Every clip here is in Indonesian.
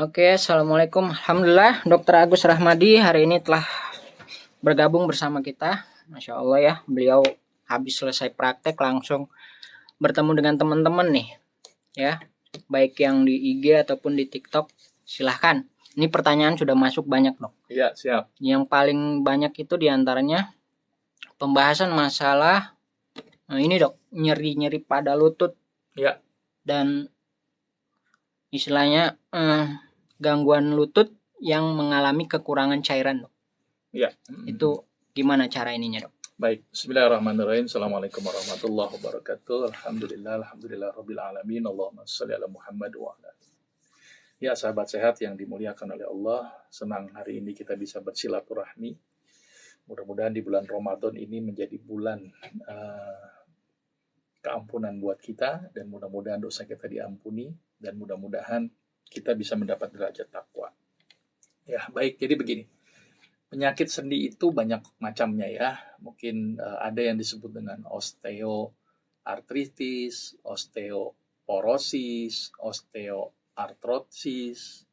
Oke, Assalamualaikum. Alhamdulillah, Dr. Agus Rahmadi hari ini telah bergabung bersama kita. Masya Allah ya, beliau habis selesai praktek langsung bertemu dengan teman-teman nih. Ya, baik yang di IG ataupun di TikTok, silahkan. Ini pertanyaan sudah masuk banyak, Dok. Iya, siap. Yang paling banyak itu diantaranya pembahasan masalah ini, Dok, nyeri-nyeri pada lutut. Iya. Dan istilahnya gangguan lutut yang mengalami kekurangan cairan, Dok. Iya. Itu gimana cara ininya, Dok? Baik, bismillahirrahmanirrahim. Assalamualaikum warahmatullahi wabarakatuh. Alhamdulillah rabbil alamin. Allahumma shalli ala Muhammad wa ala. Ya, sahabat sehat yang dimuliakan oleh Allah, senang hari ini kita bisa bersilaturahmi. Mudah-mudahan di bulan Ramadan ini menjadi bulan keampunan buat kita, dan mudah-mudahan dosa kita diampuni, dan mudah-mudahan kita bisa mendapat derajat takwa. Ya, baik. Jadi begini. Penyakit sendi itu banyak macamnya ya. Mungkin ada yang disebut dengan osteoartritis, osteoporosis, osteoartrosis,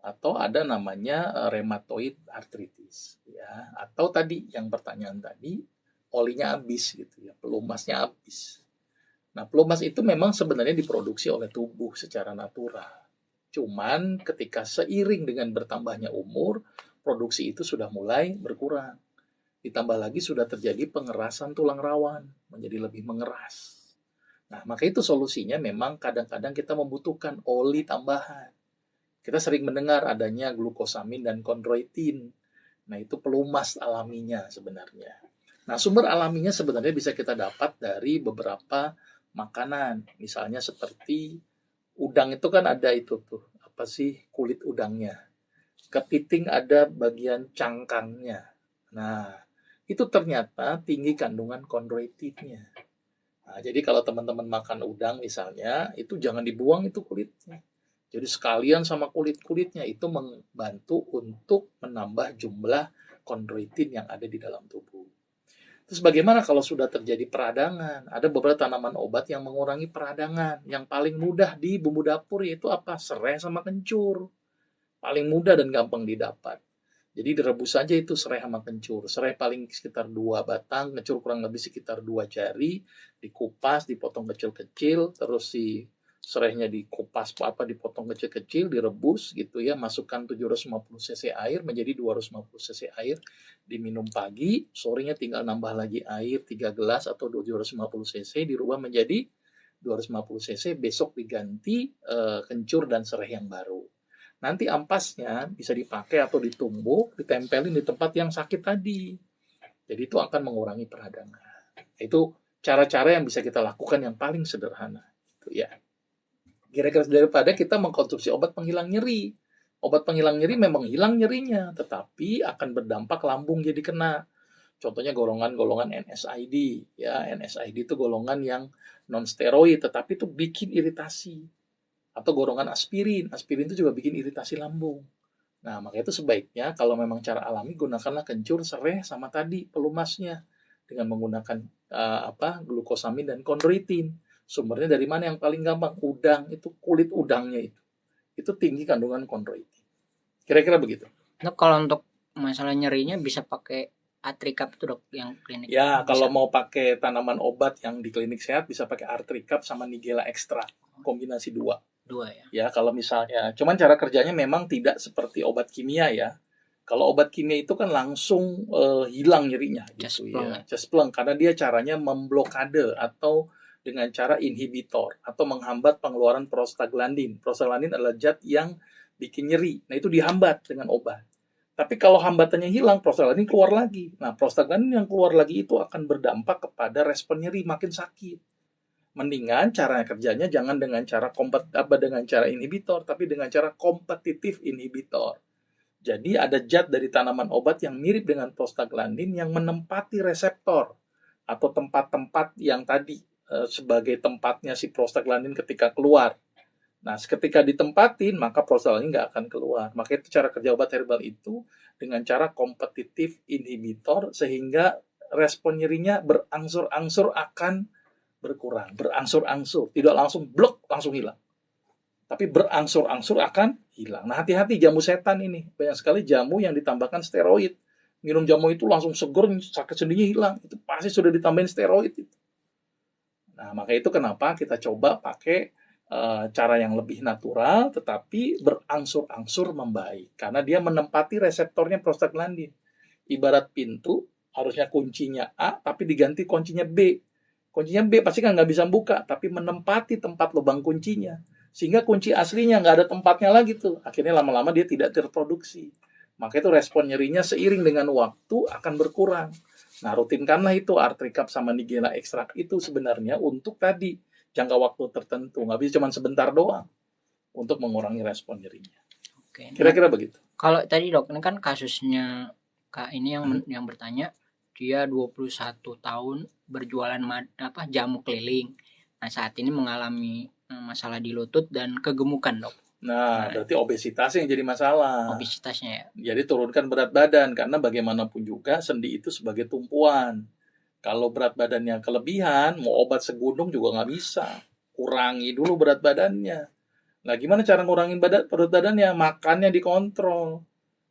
atau ada namanya rheumatoid arthritis ya. Atau tadi yang pertanyaan tadi, olinya habis gitu ya, pelumasnya habis. Nah, pelumas itu memang sebenarnya diproduksi oleh tubuh secara natural. Cuman ketika seiring dengan bertambahnya umur, produksi itu sudah mulai berkurang. Ditambah lagi sudah terjadi pengerasan tulang rawan, menjadi lebih mengeras. Nah, maka itu solusinya memang kadang-kadang kita membutuhkan oli tambahan. Kita sering mendengar adanya glukosamin dan kondroitin. Nah, itu pelumas alaminya sebenarnya. Nah, sumber alaminya sebenarnya bisa kita dapat dari beberapa makanan. Misalnya seperti udang itu kan ada itu tuh, apa sih, kulit udangnya. Kepiting ada bagian cangkangnya. Nah, itu ternyata tinggi kandungan kondroitinnya. Nah, jadi kalau teman-teman makan udang misalnya, itu jangan dibuang itu kulitnya. Jadi sekalian sama kulit-kulitnya itu membantu untuk menambah jumlah kondroitin yang ada di dalam tubuh. Terus bagaimana kalau sudah terjadi peradangan? Ada beberapa tanaman obat yang mengurangi peradangan. Yang paling mudah di bumbu dapur yaitu apa? Serai sama kencur. Paling mudah dan gampang didapat. Jadi direbus saja itu serai sama kencur. Serai paling sekitar 2 batang, kencur kurang lebih sekitar 2 jari, dikupas, dipotong kecil-kecil, terus si serainya dikupas dipotong kecil-kecil, direbus gitu ya, masukkan 750 cc air menjadi 250 cc air, diminum pagi, sorenya tinggal nambah lagi air 3 gelas atau 750 cc, dirubah menjadi 250 cc, besok diganti kencur dan serai yang baru. Nanti ampasnya bisa dipakai atau ditumbuk, ditempelin di tempat yang sakit tadi. Jadi itu akan mengurangi peradangan. Itu cara-cara yang bisa kita lakukan yang paling sederhana. Itu ya. Kira-kira daripada kita mengkonsumsi obat penghilang nyeri. Obat penghilang nyeri memang hilang nyerinya, tetapi akan berdampak lambung jadi kena. Contohnya golongan-golongan NSAID. Ya, NSAID itu golongan yang non steroid, tetapi itu bikin iritasi. Atau golongan aspirin. Aspirin itu juga bikin iritasi lambung. Nah, makanya itu sebaiknya kalau memang cara alami gunakanlah kencur, serai sama tadi pelumasnya dengan menggunakan glukosamin dan kondroitin. Sumbernya dari mana yang paling gampang? Udang, itu kulit udangnya itu. Itu tinggi kandungan kondroitin. Kira-kira begitu. Nah, kalau untuk masalah nyerinya bisa pakai Atricap itu, Dok, yang klinik. Ya, bisa. kalau mau pakai tanaman obat yang di klinik sehat bisa pakai Artricap sama Nigella Extra. Kombinasi 2. Ya. Ya, kalau misalnya, cuman cara kerjanya memang tidak seperti obat kimia ya. Kalau obat kimia itu kan langsung hilang nyerinya gitu ya. Cespleng, karena dia caranya memblokade atau dengan cara inhibitor atau menghambat pengeluaran prostaglandin. Prostaglandin adalah zat yang bikin nyeri. Nah, itu dihambat dengan obat. Tapi kalau hambatannya hilang, prostaglandin keluar lagi. Nah, prostaglandin yang keluar lagi itu akan berdampak kepada respon nyeri makin sakit. Mendingan cara kerjanya jangan dengan cara inhibitor, tapi dengan cara kompetitif inhibitor. Jadi ada zat dari tanaman obat yang mirip dengan prostaglandin yang menempati reseptor atau tempat-tempat yang tadi sebagai tempatnya si prostaglandin ketika keluar. Nah, ketika ditempatin, maka prostaglandin nggak akan keluar. Maka itu cara kerja obat herbal itu dengan cara kompetitif inhibitor sehingga respon nyerinya berangsur-angsur akan berkurang, berangsur-angsur, tidak langsung blok, langsung hilang. tapi berangsur-angsur akan hilang. Nah, hati-hati jamu setan ini. Banyak sekali jamu yang ditambahkan steroid. Minum jamu itu langsung seger, sakit sendinya hilang. Itu pasti sudah ditambahin steroid itu. Nah, maka itu kenapa kita coba pakai cara yang lebih natural, tetapi berangsur-angsur membaik. Karena dia menempati reseptornya prostaglandin. Ibarat pintu, harusnya kuncinya A, tapi diganti kuncinya B. Kuncinya B pasti kan nggak bisa buka, tapi menempati tempat lubang kuncinya. Sehingga kunci aslinya nggak ada tempatnya lagi tuh. Akhirnya lama-lama dia tidak terproduksi. Maka itu respon nyerinya seiring dengan waktu akan berkurang. Nah, rutinkanlah itu artrikap sama nigella ekstrak itu sebenarnya untuk tadi jangka waktu tertentu, nggak bisa cuma sebentar doang untuk mengurangi respon nyerinya. Oke. Kira-kira begitu. Kalau tadi dok, ini kan kasusnya Kak ini yang bertanya, dia 21 tahun berjualan jamu keliling. Nah, saat ini mengalami masalah di lutut dan kegemukan, dok. Nah, berarti obesitasnya yang jadi masalah. Obesitasnya ya. Jadi turunkan berat badan, karena bagaimanapun juga sendi itu sebagai tumpuan. Kalau berat badannya kelebihan, mau obat segunung juga nggak bisa. Kurangi dulu berat badannya. Nah, gimana cara ngurangin berat badannya? Makannya dikontrol.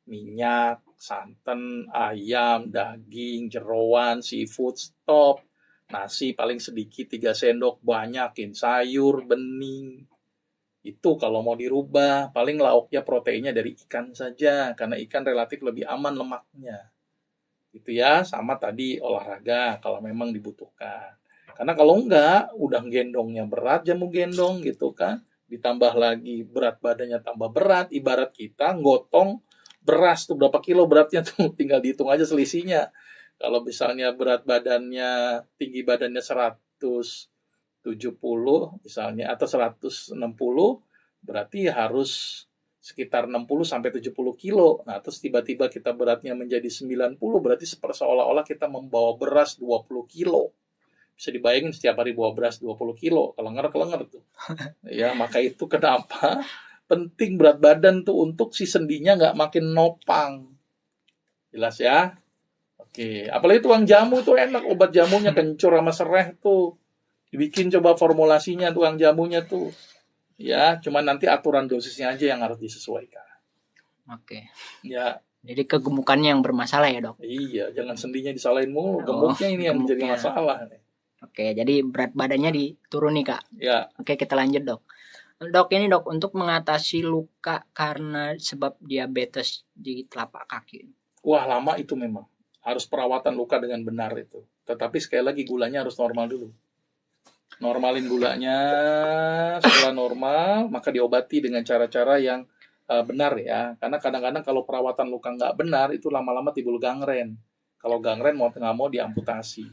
Minyak, santan, ayam, daging, jeroan, seafood, stop. Nasi paling sedikit 3 sendok, banyakin sayur, bening. Itu kalau mau dirubah, paling lauknya proteinnya dari ikan saja, karena ikan relatif lebih aman lemaknya. Itu ya, sama tadi olahraga kalau memang dibutuhkan. Karena kalau enggak, udah gendongnya berat jamu gendong gitu kan, ditambah lagi berat badannya tambah berat, ibarat kita gotong beras tuh berapa kilo beratnya tuh, tinggal dihitung aja selisihnya. Kalau misalnya berat badannya, tinggi badannya 170 misalnya atau 160, berarti harus sekitar 60 sampai 70 kilo. Nah, terus tiba-tiba kita beratnya menjadi 90, berarti seolah-olah kita membawa beras 20 kilo. Bisa dibayangin setiap hari bawa beras 20 kilo, kelenger tuh. Ya, maka itu kenapa penting berat badan tuh untuk si sendinya nggak makin nopang. Jelas ya? Oke, apalagi tukang jamu tuh enak, obat jamunya kencur sama sereh tuh. Dibikin coba formulasinya tukang jamunya tuh. Ya, cuman nanti aturan dosisnya aja yang harus disesuaikan. Oke. Ya. Jadi kegemukannya yang bermasalah ya, dok? Iya, jangan sendinya disalahin mulu. Gemuknya ini yang menjadi masalah. Oke, jadi berat badannya diturun nih, Kak. Ya. Oke, kita lanjut, dok. Dok, ini dok, untuk mengatasi luka karena sebab diabetes di telapak kaki. Wah, lama itu memang. Harus perawatan luka dengan benar itu. Tetapi sekali lagi gulanya harus normal dulu. Normalin gulanya, setelah normal, maka diobati dengan cara-cara yang benar ya. Karena kadang-kadang kalau perawatan luka nggak benar, itu lama-lama timbul gangren. Kalau gangren mau nggak mau diamputasi.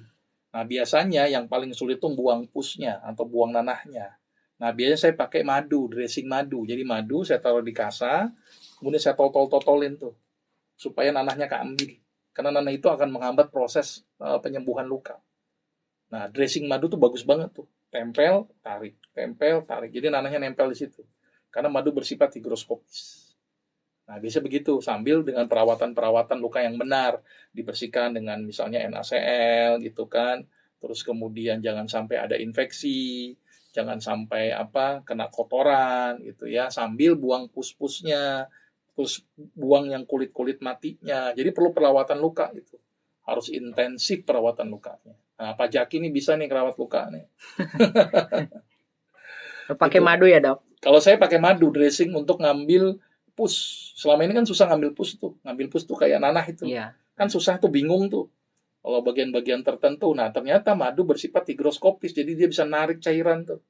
Nah, biasanya yang paling sulit itu buang pusnya atau buang nanahnya. Nah, biasanya saya pakai madu, dressing madu. Jadi madu saya taruh di kasa, kemudian saya totol-totolin tuh, supaya nanahnya keambil. Karena nanah itu akan menghambat proses penyembuhan luka. Nah, dressing madu tuh bagus banget tuh. Tempel, tarik. Jadi nanahnya nempel di situ. Karena madu bersifat higroskopis. Nah, bisa begitu sambil dengan perawatan luka yang benar, dibersihkan dengan misalnya NaCl gitu kan. Terus kemudian jangan sampai ada infeksi, jangan sampai kena kotoran gitu ya, sambil buang pus-pusnya, terus buang yang kulit-kulit matinya. Jadi perlu perawatan luka itu. Harus intensif perawatan lukanya. Nah, Pak Jaki ini bisa nih kerawat luka nih. Pakai madu ya, dok? Kalau saya pakai madu dressing untuk ngambil pus. Selama ini kan susah ngambil pus tuh. Ngambil pus tuh kayak nanah itu. Iya. Kan susah tuh, bingung tuh. Kalau bagian-bagian tertentu. Nah, ternyata madu bersifat higroskopis. Jadi dia bisa narik cairan tuh.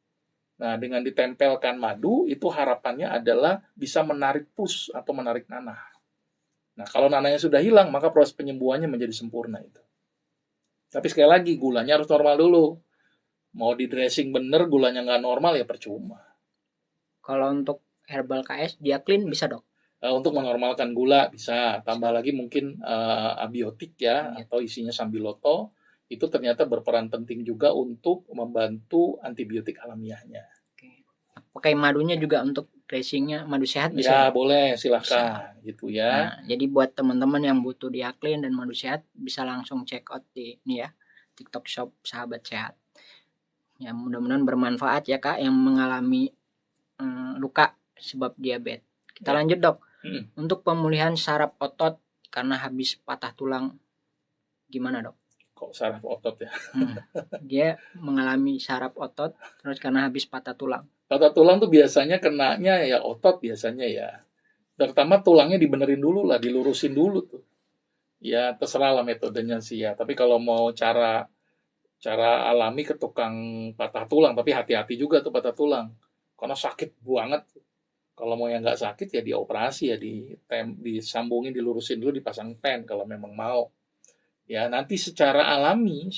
Nah, dengan ditempelkan madu, itu harapannya adalah bisa menarik pus atau menarik nanah. Nah, kalau nanahnya sudah hilang, maka proses penyembuhannya menjadi sempurna itu. Tapi sekali lagi, gulanya harus normal dulu. Mau di dressing bener, gulanya nggak normal, ya percuma. Kalau untuk herbal KS, dia clean bisa, dok? Untuk menormalkan gula bisa. Tambah lagi mungkin abiotik ya, atau isinya sambiloto. Itu ternyata berperan penting juga untuk membantu antibiotik alamiahnya. Pakai madunya juga untuk dressingnya, madu sehat bisa? Ya, boleh, silahkan. Gitu ya. Nah, jadi buat teman-teman yang butuh Diaklin dan madu sehat, bisa langsung check out di ini ya, TikTok Shop Sahabat Sehat. Ya, mudah-mudahan bermanfaat ya, Kak, yang mengalami luka sebab diabetes. Kita Ya. lanjut dok. Hmm. Untuk pemulihan saraf otot karena habis patah tulang gimana dok? Kok saraf otot ya? Dia mengalami saraf otot terus karena habis patah tulang. Patah tulang tuh biasanya kenanya ya otot biasanya ya. Pertama tulangnya dibenerin dulu lah, dilurusin dulu tuh. Ya terserah lah metodenya sih ya. Tapi kalau mau cara alami ke tukang patah tulang, tapi hati-hati juga tuh patah tulang. Karena sakit banget. Kalau mau yang nggak sakit ya dioperasi ya, disambungin, dilurusin dulu, dipasang pen kalau memang mau. Ya, nanti secara alami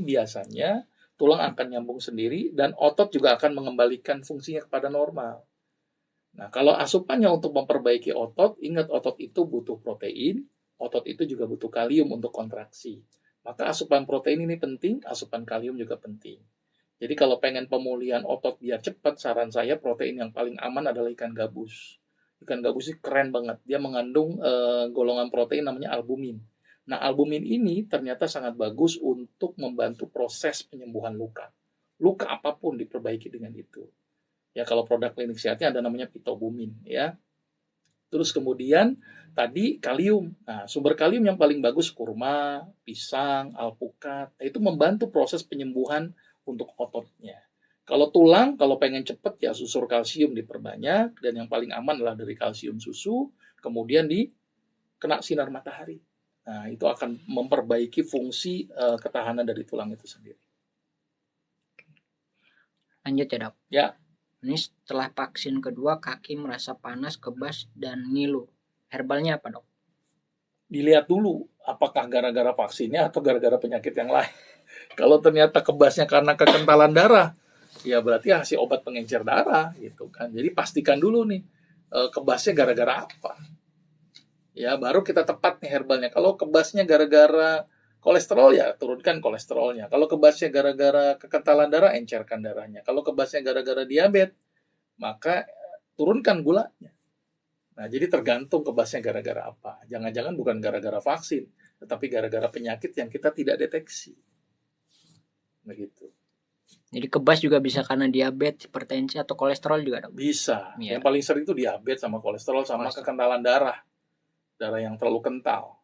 biasanya tulang akan nyambung sendiri dan otot juga akan mengembalikan fungsinya kepada normal. Nah, kalau asupannya untuk memperbaiki otot, ingat otot itu butuh protein, otot itu juga butuh kalium untuk kontraksi. Maka asupan protein ini penting, asupan kalium juga penting. Jadi kalau pengen pemulihan otot biar cepat, saran saya protein yang paling aman adalah ikan gabus. Ikan gabus ini keren banget. Dia mengandung golongan protein namanya albumin. Nah, albumin ini ternyata sangat bagus untuk membantu proses penyembuhan luka. Luka apapun diperbaiki dengan itu. Ya, kalau produk klinik sehatnya ada namanya pitobumin ya. Terus kemudian tadi kalium. Nah, sumber kalium yang paling bagus kurma, pisang, alpukat. Nah, itu membantu proses penyembuhan untuk ototnya. Kalau tulang, kalau pengen cepet ya susur kalsium diperbanyak dan yang paling aman adalah dari kalsium susu, kemudian kena sinar matahari. Nah, itu akan memperbaiki fungsi ketahanan dari tulang itu sendiri. Lanjut ya dok. Ya. Ini setelah vaksin kedua kaki merasa panas, kebas, dan ngilu. Herbalnya apa dok? Dilihat dulu apakah gara-gara vaksinnya atau gara-gara penyakit yang lain. Kalau ternyata kebasnya karena kekentalan darah, ya berarti hasil obat pengencer darah gitu kan. Jadi pastikan dulu nih kebasnya gara-gara apa. Ya baru kita tepat nih herbalnya. Kalau kebasnya gara-gara kolesterol ya turunkan kolesterolnya. Kalau kebasnya gara-gara kekentalan darah, encerkan darahnya. Kalau kebasnya gara-gara diabetes, maka turunkan gulanya. Nah, jadi tergantung kebasnya gara-gara apa. Jangan-jangan bukan gara-gara vaksin, tetapi gara-gara penyakit yang kita tidak deteksi. Begitu. Jadi kebas juga bisa karena diabetes, hipertensi, atau kolesterol juga dok? Bisa. Ya. Yang paling sering itu diabetes sama kolesterol sama kekentalan darah. Darah yang terlalu kental.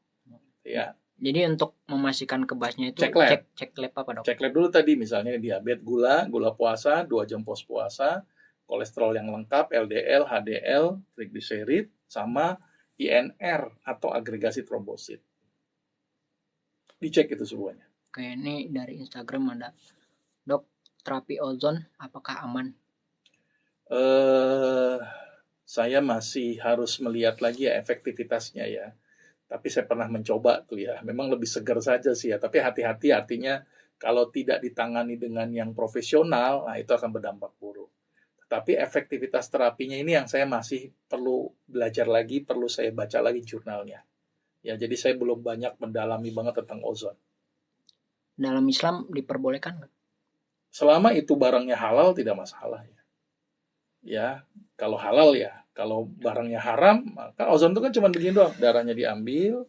Ya. Jadi untuk memastikan kebasnya itu cek lab. Cek lab apa dok? Cek lab dulu tadi misalnya diabetes, gula puasa, 2 jam pos puasa, kolesterol yang lengkap, LDL, HDL, triglycerid, sama INR atau agregasi trombosit. Dicek itu semuanya. Oke, ini dari Instagram ada, dok, terapi ozon apakah aman? Saya masih harus melihat lagi ya efektivitasnya ya. Tapi saya pernah mencoba tuh ya. Memang lebih segar saja sih ya. Tapi hati-hati artinya kalau tidak ditangani dengan yang profesional, nah itu akan berdampak buruk. Tapi efektivitas terapinya ini yang saya masih perlu belajar lagi, perlu saya baca lagi jurnalnya. Ya, jadi saya belum banyak mendalami banget tentang ozon. Dalam Islam diperbolehkan nggak? Selama itu barangnya halal tidak masalah ya. Ya, kalau halal ya. Kalau barangnya haram, maka ozon itu kan cuma begini doang. Darahnya diambil,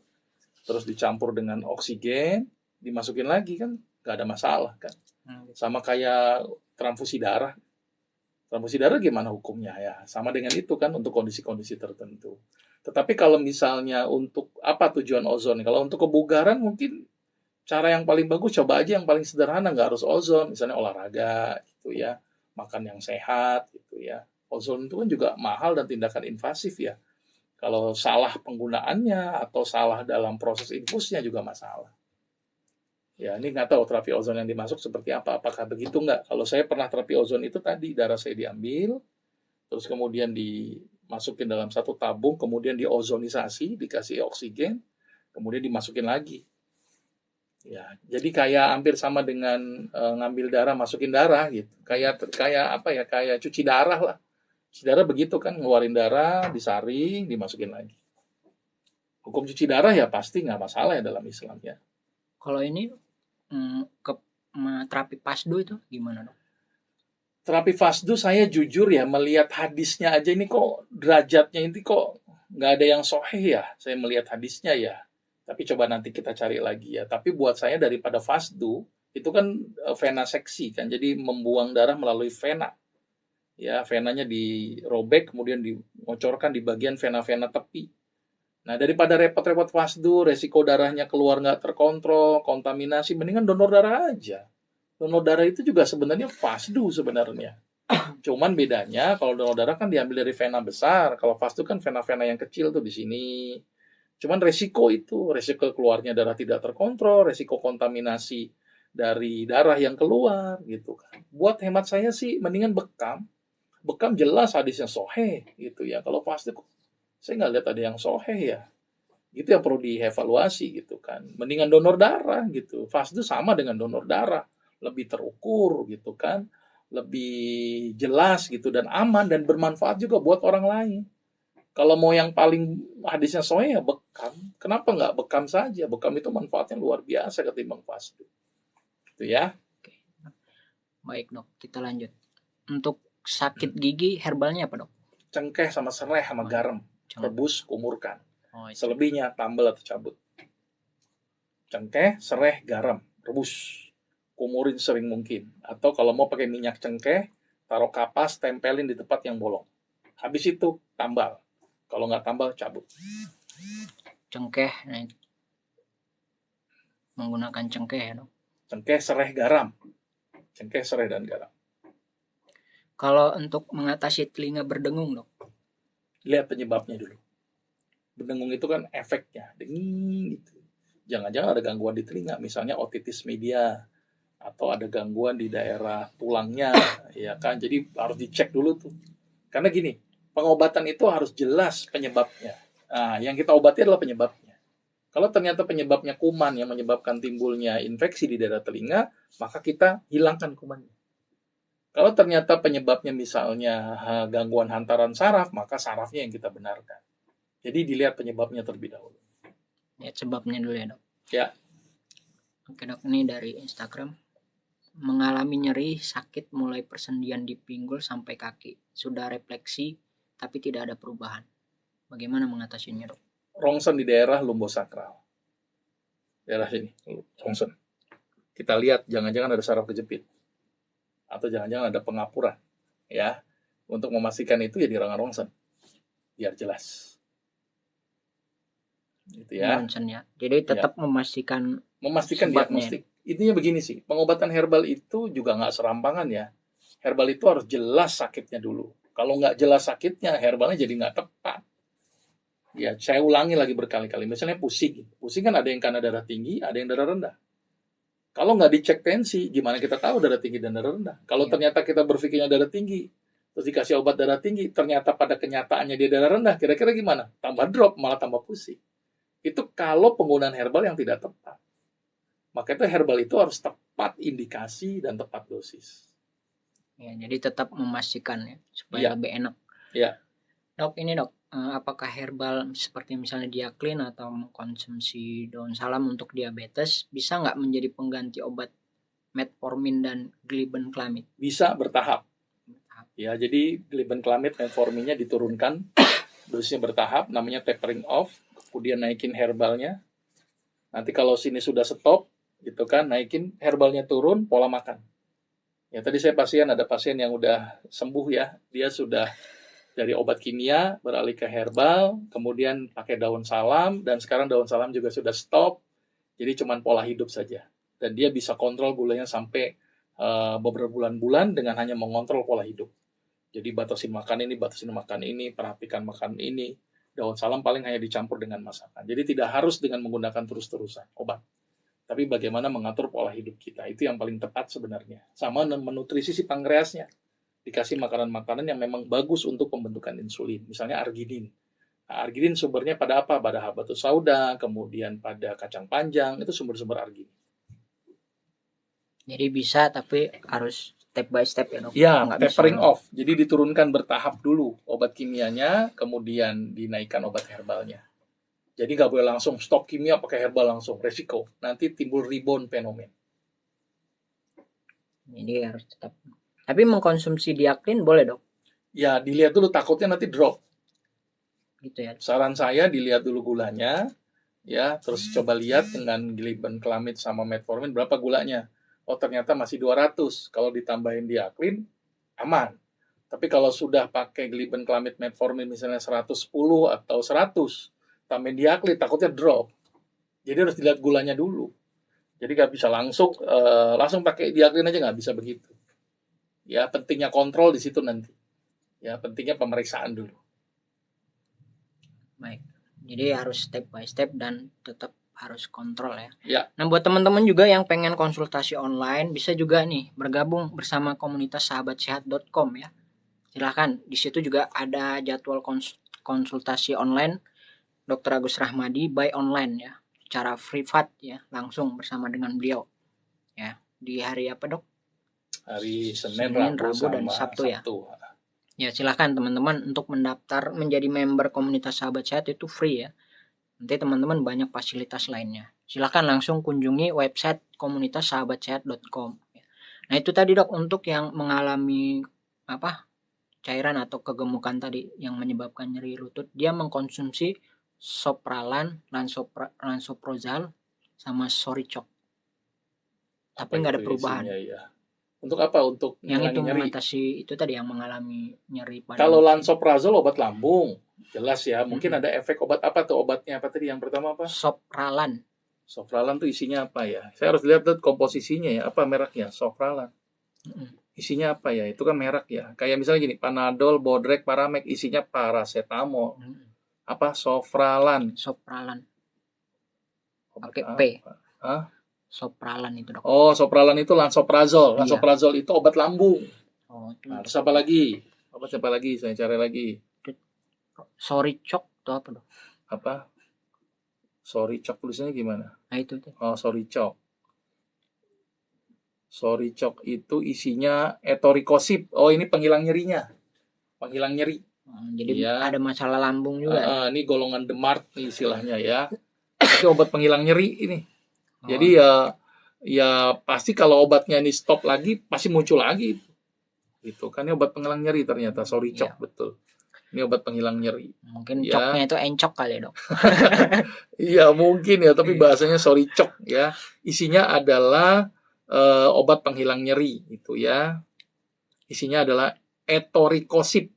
terus dicampur dengan oksigen, dimasukin lagi kan, nggak ada masalah kan. Sama kayak transfusi darah. Transfusi darah gimana hukumnya ya? Sama dengan itu kan untuk kondisi-kondisi tertentu. Tetapi kalau misalnya untuk apa tujuan ozon? Kalau untuk kebugaran mungkin cara yang paling bagus coba aja yang paling sederhana, nggak harus ozon, misalnya olahraga gitu ya, makan yang sehat gitu ya. Ozon itu kan juga mahal dan tindakan invasif ya. Kalau salah penggunaannya atau salah dalam proses infusnya juga masalah. Ya, ini nggak tahu terapi ozon yang dimasuk seperti apa. Apakah begitu nggak? Kalau saya pernah terapi ozon itu tadi, darah saya diambil, terus kemudian dimasukin dalam satu tabung, kemudian diozonisasi, dikasih oksigen, kemudian dimasukin lagi. Ya, jadi kayak hampir sama dengan ngambil darah, masukin darah gitu. Kayak apa ya? Kayak cuci darah lah. Cuci darah begitu kan, ngeluarin darah, disaring, dimasukin lagi. Hukum cuci darah ya pasti nggak masalah ya dalam Islam ya. Kalau ini terapi pasdu itu gimana dok? Terapi fasdu saya jujur ya melihat hadisnya aja ini kok derajatnya ini kok nggak ada yang sahih ya. Saya melihat hadisnya ya. Tapi coba nanti kita cari lagi ya. Tapi buat saya daripada fasdu itu kan vena seksi kan. Jadi membuang darah melalui vena. Ya, venanya dirobek, kemudian dimocorkan di bagian vena-vena tepi. Nah, daripada repot-repot fasdu, resiko darahnya keluar nggak terkontrol, kontaminasi, mendingan donor darah aja. Donor darah itu juga sebenarnya fasdu sebenarnya. Cuman bedanya kalau donor darah kan diambil dari vena besar, kalau fasdu kan vena-vena yang kecil tuh di sini. Cuman resiko keluarnya darah tidak terkontrol, resiko kontaminasi dari darah yang keluar gitu kan. Buat hemat saya sih mendingan bekam. Bekam jelas hadisnya soheh gitu ya. Kalau fasdu saya nggak lihat ada yang soheh ya. Itu yang perlu dievaluasi gitu kan. Mendingan donor darah gitu. Fasdu sama dengan donor darah, lebih terukur gitu kan, lebih jelas gitu dan aman dan bermanfaat juga buat orang lain. Kalau mau yang paling hadisnya soalnya ya bekam. Kenapa nggak bekam saja? Bekam itu manfaatnya luar biasa ketimbang fasdu. Gitu ya. Oke. Baik dok, kita lanjut. Untuk sakit gigi herbalnya apa dok? Cengkeh sama serai sama garam. Rebus, kumurkan. Selebihnya tambal atau cabut. Cengkeh, serai, garam. Rebus. Kumurin sering mungkin. Atau kalau mau pakai minyak cengkeh, taruh kapas, tempelin di tempat yang bolong. Habis itu tambal. Kalau nggak tambal, cabut. Cengkeh, menggunakan cengkeh ya dok. Cengkeh, serai, garam. Cengkeh, serai, dan garam. Kalau untuk mengatasi telinga berdengung dok? Lihat penyebabnya dulu. Berdengung itu kan efeknya, denging gitu. Jangan-jangan ada gangguan di telinga, misalnya otitis media, atau ada gangguan di daerah tulangnya, ya kan. Jadi harus dicek dulu tuh. Karena gini, pengobatan itu harus jelas penyebabnya. Nah, yang kita obati adalah penyebabnya. Kalau ternyata penyebabnya kuman yang menyebabkan timbulnya infeksi di daerah telinga, maka kita hilangkan kumannya. Kalau ternyata penyebabnya misalnya gangguan hantaran saraf, maka sarafnya yang kita benarkan. Jadi dilihat penyebabnya terlebih dahulu. Lihat sebabnya dulu ya dok. Ya. Oke dok, ini dari Instagram. Mengalami nyeri sakit mulai persendian di pinggul sampai kaki. Sudah refleksi tapi tidak ada perubahan. Bagaimana mengatasinya dok? Rongsen di daerah lumbosakral. Daerah sini, rongsen. Kita lihat jangan-jangan ada saraf kejepit. Atau jangan-jangan ada pengapuran. Ya. Untuk memastikan itu ya di rongsen. Biar jelas. Gitu ya. Rongsen ya. Jadi tetap ya. memastikan diagnostik. Intinya begini sih, pengobatan herbal itu juga nggak serampangan ya. Herbal itu harus jelas sakitnya dulu. Kalau nggak jelas sakitnya, herbalnya jadi nggak tepat. Ya, saya ulangi lagi berkali-kali. Misalnya pusing. Pusing kan ada yang karena darah tinggi, ada yang darah rendah. Kalau nggak dicek tensi, gimana kita tahu darah tinggi dan darah rendah? Kalau ternyata kita berpikirnya darah tinggi, terus dikasih obat darah tinggi, ternyata pada kenyataannya dia darah rendah, kira-kira gimana? Tambah drop, malah tambah pusing. Itu kalau penggunaan herbal yang tidak tepat. Maka itu herbal itu harus tepat indikasi dan tepat dosis. Ya, jadi tetap memastikan ya supaya lebih enak. Ya. Dok, ini dok, apakah herbal seperti misalnya diaklin atau mengkonsumsi daun salam untuk diabetes bisa nggak menjadi pengganti obat metformin dan glibenclamid? Bisa bertahap. Ya, jadi glibenclamid, metforminnya diturunkan, dosisnya bertahap, namanya tapering off, kemudian naikin herbalnya. Nanti kalau sini sudah stop, gitu kan, naikin herbalnya turun, pola makan. Ya tadi saya ada pasien yang udah sembuh ya, dia sudah dari obat kimia beralih ke herbal, kemudian pakai daun salam, dan sekarang daun salam juga sudah stop, jadi cuma pola hidup saja. Dan dia bisa kontrol gulanya sampai beberapa bulan-bulan dengan hanya mengontrol pola hidup. Jadi batasin makan ini, perhatikan makan ini. Daun salam paling hanya dicampur dengan masakan. Jadi tidak harus dengan menggunakan terus-terusan obat. Tapi bagaimana mengatur pola hidup kita, itu yang paling tepat sebenarnya. Sama menutrisi si pankreasnya. Dikasih makanan-makanan yang memang bagus untuk pembentukan insulin. Misalnya arginin. Nah, arginin sumbernya pada apa? Pada habatus sauda, kemudian pada kacang panjang, itu sumber-sumber arginin. Jadi bisa, tapi harus step by step ya dok? Ya, tapering off. Jadi diturunkan bertahap dulu obat kimianya, kemudian dinaikkan obat herbalnya. Jadi nggak boleh langsung stop kimia pakai herbal langsung, resiko. Nanti timbul rebound fenomen. Jadi harus tetap. Tapi mengkonsumsi diaklin boleh dok? Ya, dilihat dulu, takutnya nanti drop. Gitu ya. Saran saya dilihat dulu gulanya, ya, terus coba lihat dengan glibenclamid sama metformin berapa gulanya. Oh, ternyata masih 200. Kalau ditambahin diaklin, aman. Tapi kalau sudah pakai glibenclamid metformin misalnya 110 atau 100, tambahin diaklit takutnya drop. Jadi harus dilihat gulanya dulu. Jadi nggak bisa langsung pakai diaklin aja, nggak bisa begitu. Ya pentingnya kontrol di situ nanti. Ya pentingnya pemeriksaan dulu. Baik. Jadi harus step by step dan tetap harus kontrol ya. Ya. Nah, buat teman-teman juga yang pengen konsultasi online bisa juga nih bergabung bersama komunitas sahabatsehat.com ya. Silahkan, di situ juga ada jadwal konsultasi online Dr. Agus Rahmadi by online ya, secara privat ya, langsung bersama dengan beliau ya. Di hari apa dok? Hari Senin, Rabu dan Sabtu ya. Ya silahkan teman-teman untuk mendaftar menjadi member komunitas sahabat sehat itu free ya. Nanti teman-teman banyak fasilitas lainnya. Silahkan langsung kunjungi website komunitassahabatsehat.com. Nah itu tadi dok, untuk yang mengalami cairan atau kegemukan tadi yang menyebabkan nyeri lutut, dia mengkonsumsi sopralan, lansoprazole, sama Sorichok. Tapi nggak ada perubahan. Ya. Untuk apa? Untuk yang itu nyeri. mengatasi itu tadi yang mengalami nyeri pada. Kalau lansoprazole obat lambung, jelas ya. Mungkin ada efek obat apa tuh obatnya? Apa tadi yang pertama apa? Sopralan. Sopralan tuh isinya apa ya? Saya harus lihat tuh komposisinya ya. Apa mereknya? Sopralan. Isinya apa ya? Itu kan merek ya. Kayak misalnya gini, Panadol, Bodrek, Paramek, isinya paracetamol. Apa? Sopralan. Pakai P. Hah? Sopralan itu dok. Oh, sopralan itu lansoprazole. Lansoprazole itu obat lambung. Nah, terus apa lagi? Apa lagi? Saya cari lagi. Sorichok itu apa dok? Apa? Sorichok tulisannya gimana? Nah itu tuh. Oh, Sorichok. Sorichok itu isinya etorikosip. Oh, ini penghilang nyerinya. Penghilang nyeri. Jadi ada masalah lambung juga. Ini golongan DMARD nih istilahnya ya. Itu obat penghilang nyeri ini. Jadi ya pasti kalau obatnya ini stop lagi pasti muncul lagi. Itu kan ini obat penghilang nyeri ternyata Sorichok betul. Ini obat penghilang nyeri. Mungkin coknya itu encok kali ya dok. Iya mungkin ya, tapi bahasanya Sorichok ya. Isinya adalah obat penghilang nyeri itu ya. Isinya adalah etorikosip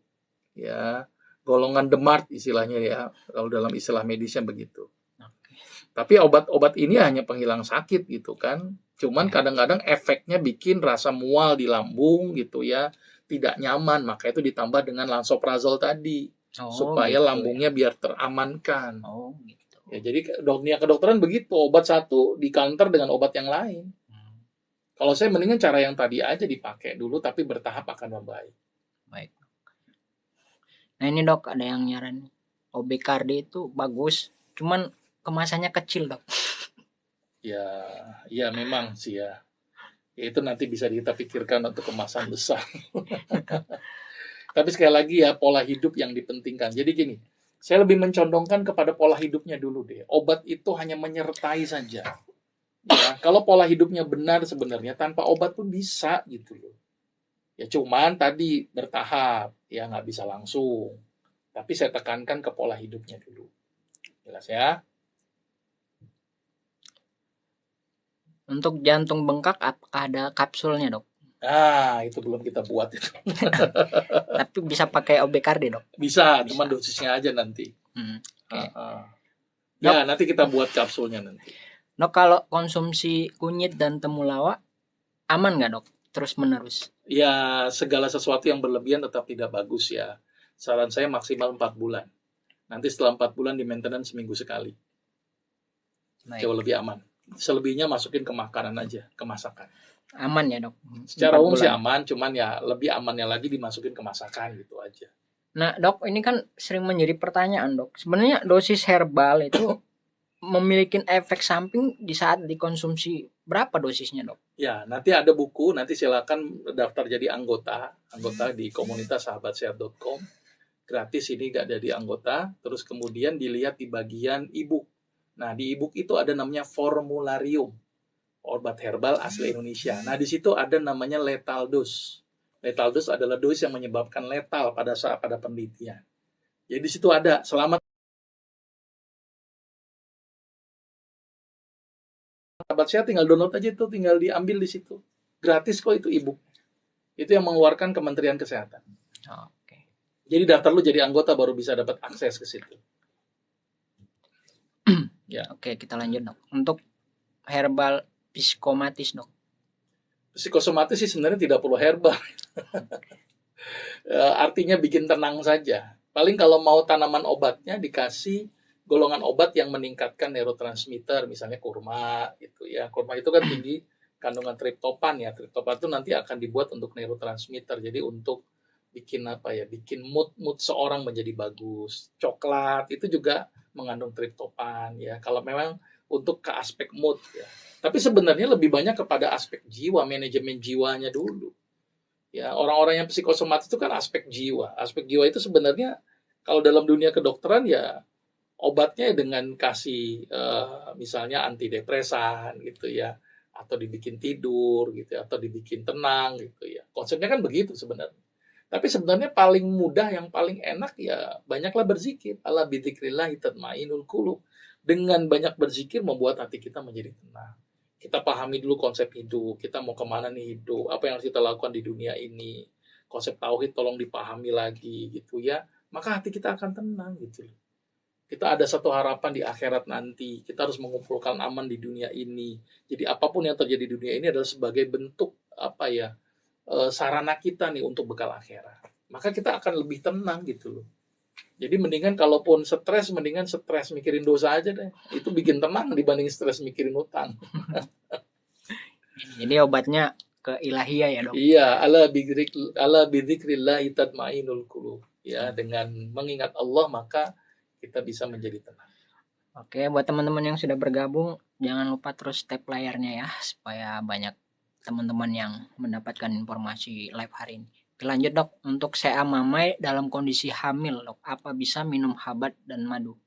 ya. Golongan DMARD istilahnya ya. Kalau dalam istilah medisnya begitu. Tapi obat-obat ini hanya penghilang sakit gitu kan. Cuman kadang-kadang efeknya bikin rasa mual di lambung gitu ya. Tidak nyaman, maka itu ditambah dengan lansoprazole tadi. Supaya lambungnya biar teramankan. Gitu. Ya, jadi dunia kedokteran begitu. Obat satu di counter dengan obat yang lain. Kalau saya mendingan cara yang tadi aja dipakai dulu, tapi bertahap akan membaik. Baik. Nah ini dok, ada yang nyaran OBKD itu bagus. Cuman kemasannya kecil dok. Ya memang sih ya. Itu nanti bisa kita pikirkan untuk kemasan besar. Tapi sekali lagi ya, pola hidup yang dipentingkan. Jadi gini, saya lebih mencondongkan kepada pola hidupnya dulu deh. Obat itu hanya menyertai saja. Ya, kalau pola hidupnya benar sebenarnya tanpa obat pun bisa gitu loh. Ya cuman tadi bertahap, ya nggak bisa langsung. Tapi saya tekankan ke pola hidupnya dulu. Jelas ya? Untuk jantung bengkak apakah ada kapsulnya dok? Itu belum kita buat itu. Tapi bisa pakai OBKD dok? Bisa, cuma dosisnya aja nanti. Ya nanti kita buat kapsulnya nanti. Dok, kalau konsumsi kunyit dan temulawak aman nggak dok? Terus menerus? Ya segala sesuatu yang berlebihan tetap tidak bagus ya. Saran saya maksimal 4 bulan. Nanti setelah 4 bulan di maintenance seminggu sekali. Jauh lebih aman. Selebihnya masukin ke makanan aja, ke masakan. Aman ya dok? Secara umum sih aman, cuman ya lebih amannya lagi dimasukin ke masakan gitu aja. Nah dok, ini kan sering menjadi pertanyaan dok. Sebenarnya dosis herbal itu memiliki efek samping di saat dikonsumsi berapa dosisnya dok? Ya nanti ada buku, nanti silakan daftar jadi anggota di komunitas sahabatsehat.com. Gratis ini gak jadi anggota, terus kemudian dilihat di bagian e-book. Nah, di e-book itu ada namanya formularium. Obat herbal asli Indonesia. Nah, di situ ada namanya lethal dose. Lethal dose adalah dosis yang menyebabkan letal pada penelitian. Jadi di situ ada selama sahabat saya tinggal download aja itu, tinggal diambil di situ. Gratis kok itu e-book. Itu yang mengeluarkan Kementerian Kesehatan. Oke. Jadi daftar lu jadi anggota baru bisa dapat akses ke situ. Ya. Oke, kita lanjut dok. Untuk herbal psikomatis dok. Psikosomatis sih sebenarnya tidak perlu herbal. Artinya bikin tenang saja. Paling kalau mau tanaman obatnya dikasih golongan obat yang meningkatkan neurotransmitter, misalnya kurma gitu ya. Kurma itu kan tinggi kandungan triptopan ya. Triptopan itu nanti akan dibuat untuk neurotransmitter. Jadi untuk bikin apa ya? Bikin mood seorang menjadi bagus. Coklat itu juga mengandung triptopan ya. Kalau memang untuk ke aspek mood ya. Tapi sebenarnya lebih banyak kepada aspek jiwa, manajemen jiwanya dulu. Ya, orang-orang yang psikosomatis itu kan aspek jiwa. Aspek jiwa itu sebenarnya kalau dalam dunia kedokteran ya obatnya dengan kasih misalnya antidepresan gitu ya, atau dibikin tidur gitu ya, atau dibikin tenang gitu ya. Konsepnya kan begitu sebenarnya. Tapi sebenarnya paling mudah, yang paling enak ya banyaklah berzikir. Ala bidzikrillah tatmainul qulub. Dengan banyak berzikir membuat hati kita menjadi tenang. Kita pahami dulu konsep hidup, kita mau kemana nih hidup, apa yang harus kita lakukan di dunia ini. Konsep tauhid tolong dipahami lagi gitu ya. Maka hati kita akan tenang gitu. Kita ada satu harapan di akhirat nanti. Kita harus mengumpulkan aman di dunia ini. Jadi apapun yang terjadi di dunia ini adalah sebagai bentuk apa ya, sarana kita nih untuk bekal akhirat. Maka kita akan lebih tenang gitu loh. Jadi mendingan kalaupun stres, mendingan stres mikirin dosa aja deh. Itu bikin tenang dibanding stres mikirin utang. Jadi obatnya ke ilahiyah ya dok. Iya, ala bidzikrillah tatmainul qulub. Ya, dengan mengingat Allah maka kita bisa menjadi tenang. Oke, buat teman-teman yang sudah bergabung, jangan lupa terus tap layarnya ya, supaya banyak teman-teman yang mendapatkan informasi live hari ini. Lanjut dok, untuk CA mamai dalam kondisi hamil dok, apa bisa minum habat dan madu?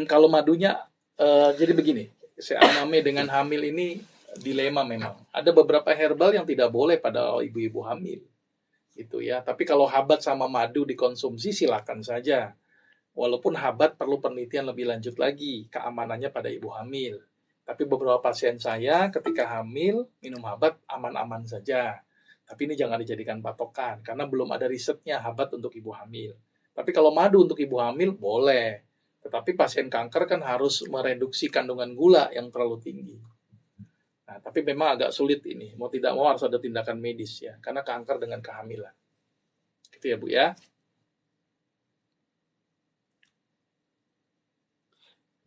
Kalau madunya, jadi begini, seamame dengan hamil ini dilema memang. Ada beberapa herbal yang tidak boleh pada ibu-ibu hamil, gitu ya. Tapi kalau habat sama madu dikonsumsi silakan saja. Walaupun habat perlu penelitian lebih lanjut lagi keamanannya pada ibu hamil. Tapi beberapa pasien saya ketika hamil minum habat aman-aman saja. Tapi ini jangan dijadikan patokan karena belum ada risetnya habat untuk ibu hamil. Tapi kalau madu untuk ibu hamil boleh. Tetapi pasien kanker kan harus mereduksi kandungan gula yang terlalu tinggi. Nah, tapi memang agak sulit ini. Mau tidak mau harus ada tindakan medis ya, karena kanker dengan kehamilan. Gitu ya Bu ya.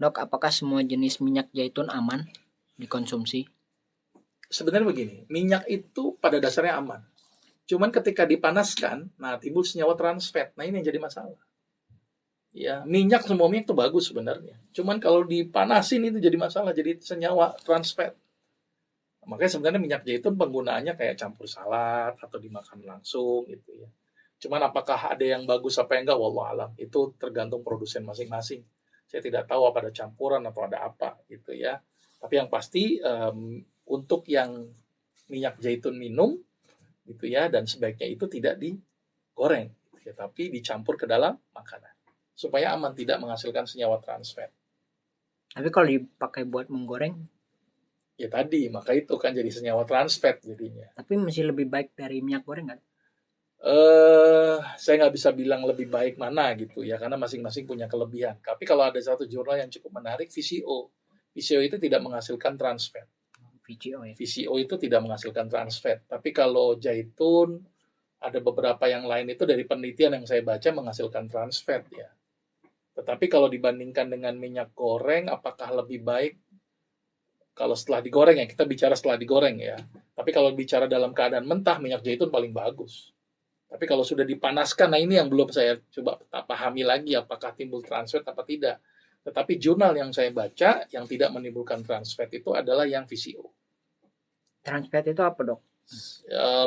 Dok, apakah semua jenis minyak zaitun aman dikonsumsi? Sebenarnya begini, minyak itu pada dasarnya aman. Cuman ketika dipanaskan, nah timbul senyawa trans fat. Nah ini yang jadi masalah. Ya, minyak semua minyak itu bagus sebenarnya. Cuman kalau dipanasin itu jadi masalah, jadi senyawa trans fat. Makanya sebenarnya minyak zaitun penggunaannya kayak campur salad atau dimakan langsung gitu ya. Cuman apakah ada yang bagus apa enggak, wallah alam. Itu tergantung produsen masing-masing. Saya tidak tahu apa ada campuran atau ada apa gitu ya. Tapi yang pasti untuk yang minyak zaitun minum gitu ya, dan sebaiknya itu tidak digoreng gitu ya, tapi dicampur ke dalam makanan supaya aman, tidak menghasilkan senyawa trans fat. Tapi kalau dipakai buat menggoreng, Ya tadi, maka itu kan jadi senyawa trans fat jadinya. tapi masih lebih baik dari minyak goreng kan? Saya nggak bisa bilang lebih baik mana gitu ya, karena masing-masing punya kelebihan. Tapi kalau ada satu jurnal yang cukup menarik, VCO. VCO itu tidak menghasilkan trans fat. VCO ya. VCO itu tidak menghasilkan trans fat. Tapi kalau zaitun, ada beberapa yang lain itu dari penelitian yang saya baca menghasilkan trans fat ya. Tetapi kalau dibandingkan dengan minyak goreng, apakah lebih baik kalau setelah digoreng ya? Kita bicara setelah digoreng ya. Tapi kalau bicara dalam keadaan mentah, minyak zaitun paling bagus. Tapi kalau sudah dipanaskan, nah ini yang belum saya coba pahami lagi apakah timbul trans fat apa tidak. Tetapi jurnal yang saya baca yang tidak menimbulkan trans fat itu adalah yang VCO. Trans fat itu apa dok?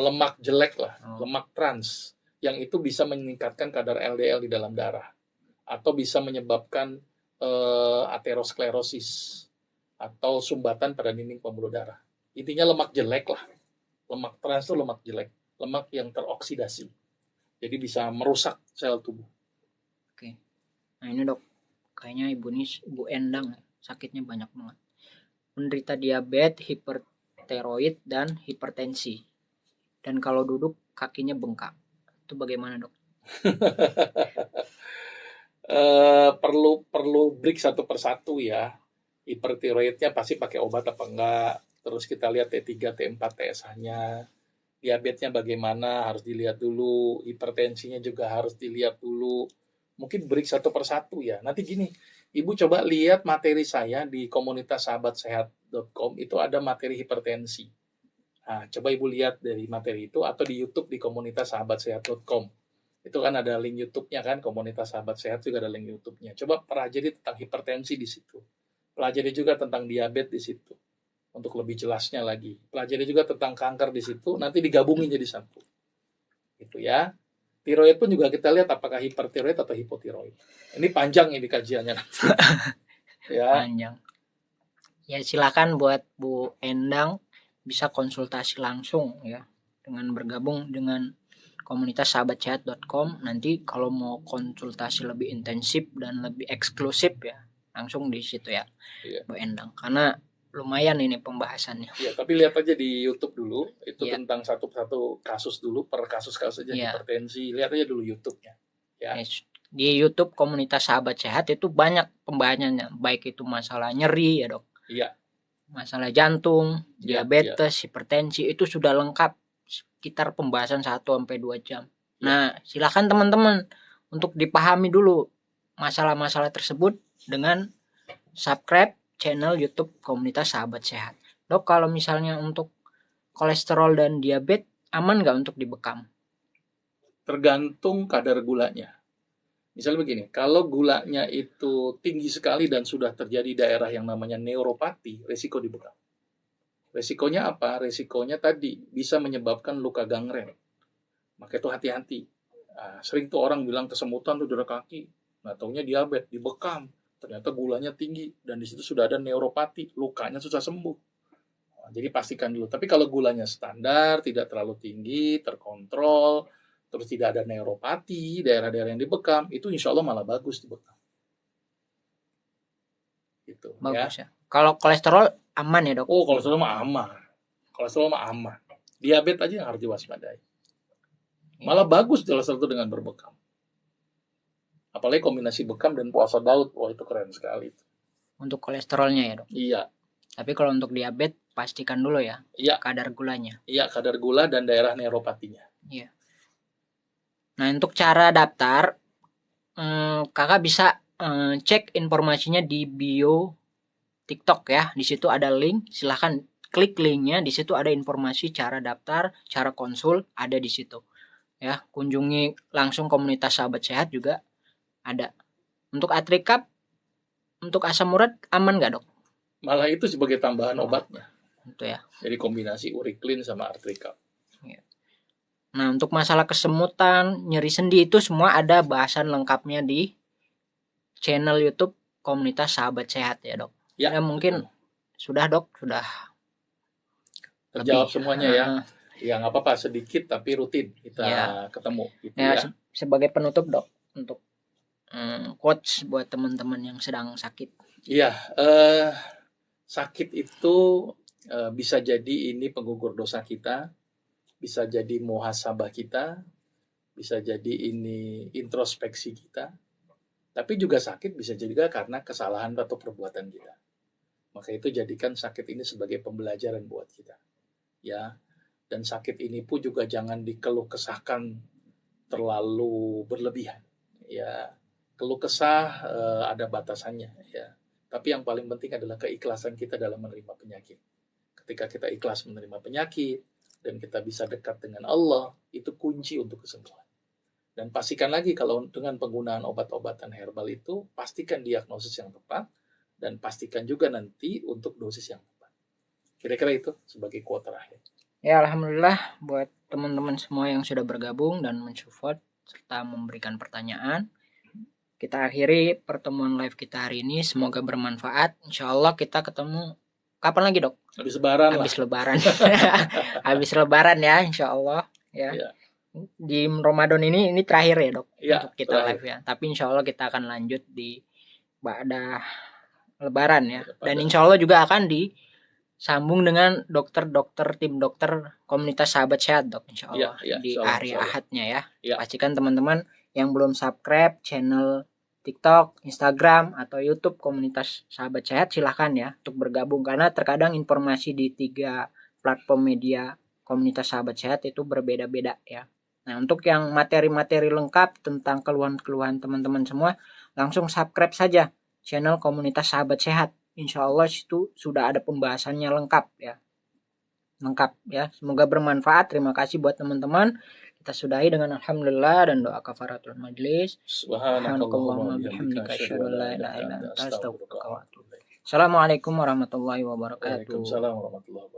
Lemak jelek lah, lemak trans, yang itu bisa meningkatkan kadar LDL di dalam darah atau bisa menyebabkan aterosklerosis atau sumbatan pada dinding pembuluh darah. Intinya lemak jelek lah. Lemak trans itu lemak jelek, lemak yang teroksidasi. Jadi bisa merusak sel tubuh. Oke. Nah ini dok, kayaknya ibu Endang sakitnya banyak banget. Menderita diabetes, hipertiroid, dan hipertensi. Dan kalau duduk kakinya bengkak. Itu bagaimana dok? Perlu break satu persatu ya. Hipertiroidnya pasti pakai obat apa enggak. Terus kita lihat T3, T4, TSH-nya. Diabetesnya bagaimana, harus dilihat dulu. Hipertensinya juga harus dilihat dulu. Mungkin break satu persatu ya. Nanti gini, Ibu coba lihat materi saya di komunitas sahabatsehat.com, itu ada materi hipertensi. Nah, coba Ibu lihat dari materi itu atau di YouTube di komunitas sahabatsehat.com. Itu kan ada link YouTube-nya kan, komunitas sahabat sehat juga ada link YouTube-nya. Coba pelajari tentang hipertensi di situ. Pelajari juga tentang diabetes di situ. Untuk lebih jelasnya lagi. Pelajari juga tentang kanker di situ, nanti digabungin jadi satu. Gitu ya. Tiroid pun juga kita lihat apakah hipertiroid atau hipotiroid. Ini panjang ini kajiannya nanti. Ya. Panjang. Ya silakan buat Bu Endang bisa konsultasi langsung ya dengan bergabung dengan komunitas sahabatsehat.com. Nanti kalau mau konsultasi lebih intensif dan lebih eksklusif ya langsung di situ ya, Bu Endang. Karena lumayan ini pembahasannya. Ya, tapi lihat aja di YouTube dulu, itu tentang satu-satu kasus dulu, per kasus-kasus aja hipertensi. Lihat aja dulu YouTube-nya. Ya. Di YouTube komunitas sahabat sehat itu banyak pembahasannya, baik itu masalah nyeri ya dok. Iya. Masalah jantung, diabetes, hipertensi itu sudah lengkap. Sekitar pembahasan 1-2 jam. Nah, silakan teman-teman untuk dipahami dulu masalah-masalah tersebut dengan subscribe channel YouTube komunitas sahabat sehat. Dok, kalau misalnya untuk kolesterol dan diabetes aman nggak untuk dibekam? Tergantung kadar gulanya. Misalnya begini, kalau gulanya itu tinggi sekali dan sudah terjadi daerah yang namanya neuropati, resiko dibekam. Resikonya apa? Resikonya tadi bisa menyebabkan luka gangren. Maka itu hati-hati. Nah, sering tuh orang bilang kesemutan tuh darah kaki, nggak taunya diabetes, dibekam. Ternyata gulanya tinggi dan di situ sudah ada neuropati, lukanya susah sembuh. Nah, jadi pastikan dulu. Tapi kalau gulanya standar, tidak terlalu tinggi, terkontrol, terus tidak ada neuropati, daerah-daerah yang dibekam, itu insya Allah malah bagus dibekam. Gitu, bagus ya. Kalau kolesterol aman ya dok? Oh, kolesterol mah aman. Kolesterol mah aman. Diabetes aja yang harus diwaspadai. Malah bagus kolesterol itu dengan berbekam. Apalagi kombinasi bekam dan puasa Daud, wah itu keren sekali. Untuk kolesterolnya ya dok? Iya. Tapi kalau untuk diabetes pastikan dulu ya, kadar gulanya. Iya, kadar gula dan daerah neuropatinya. Iya. Nah untuk cara daftar, kakak bisa cek informasinya di bio TikTok ya. Di situ ada link, silahkan klik linknya. Di situ ada informasi cara daftar, cara konsul ada di situ. Ya, kunjungi langsung komunitas sahabat sehat juga ada. Untuk Atrikap, untuk asam urat aman nggak dok? Malah itu sebagai tambahan obatnya. Itu ya. Jadi kombinasi Uriclin sama Artrikap. Ya. Nah untuk masalah kesemutan, nyeri sendi itu semua ada bahasan lengkapnya di channel YouTube komunitas sahabat sehat ya dok. Ya mungkin sudah dok, sudah terjawab semuanya ya. Ya nggak apa-apa, sedikit tapi rutin kita ketemu. Gitu ya. Sebagai penutup dok, untuk quotes buat teman-teman yang sedang sakit. Iya, sakit itu bisa jadi ini penggugur dosa kita, bisa jadi muhasabah kita, bisa jadi ini introspeksi kita, tapi juga sakit bisa juga karena kesalahan atau perbuatan kita. Maka itu jadikan sakit ini sebagai pembelajaran buat kita. Ya, dan sakit ini pun juga jangan dikeluh kesahkan terlalu berlebihan. Ya, keluh kesah ada batasannya ya. Tapi yang paling penting adalah keikhlasan kita dalam menerima penyakit. Ketika kita ikhlas menerima penyakit dan kita bisa dekat dengan Allah, itu kunci untuk kesembuhan. Dan pastikan lagi kalau dengan penggunaan obat-obatan herbal itu, pastikan diagnosis yang tepat dan pastikan juga nanti untuk dosis yang tepat. Kira-kira itu sebagai quote terakhir. Ya alhamdulillah buat teman-teman semua yang sudah bergabung dan mensupport serta memberikan pertanyaan. Kita akhiri pertemuan live kita hari ini. Semoga bermanfaat. Insya Allah kita ketemu kapan lagi dok? Habis lebaran. Habis lebaran ya insya Allah ya. Di Ramadan ini terakhir ya dok untuk kita terakhir. Live ya. Tapi insya Allah kita akan lanjut di ba'da lebaran ya. Dan insya Allah juga akan di sambung dengan dokter-dokter, tim dokter komunitas sahabat sehat, Dok, insya Allah Ya, di insya Allah, hari insya Allah. Ahadnya ya. Ya. Pastikan teman-teman yang belum subscribe channel TikTok, Instagram, atau YouTube komunitas sahabat sehat, silahkan ya untuk bergabung, karena terkadang informasi di 3 platform media komunitas sahabat sehat itu berbeda-beda ya. Nah, untuk yang materi-materi lengkap tentang keluhan-keluhan teman-teman semua, langsung subscribe saja channel komunitas sahabat sehat. Insya Allah itu sudah ada pembahasannya lengkap ya. Lengkap ya. Semoga bermanfaat. Terima kasih buat teman-teman. Kita sudahi dengan alhamdulillah dan doa kafaratul majlis. Subhanakallahumma bihamdika asyhadu an la ilaha illa anta astaghfiruka wa atubu ilaik. Assalamualaikum warahmatullahi wabarakatuh. Waalaikumsalam warahmatullahi wabarakatuh.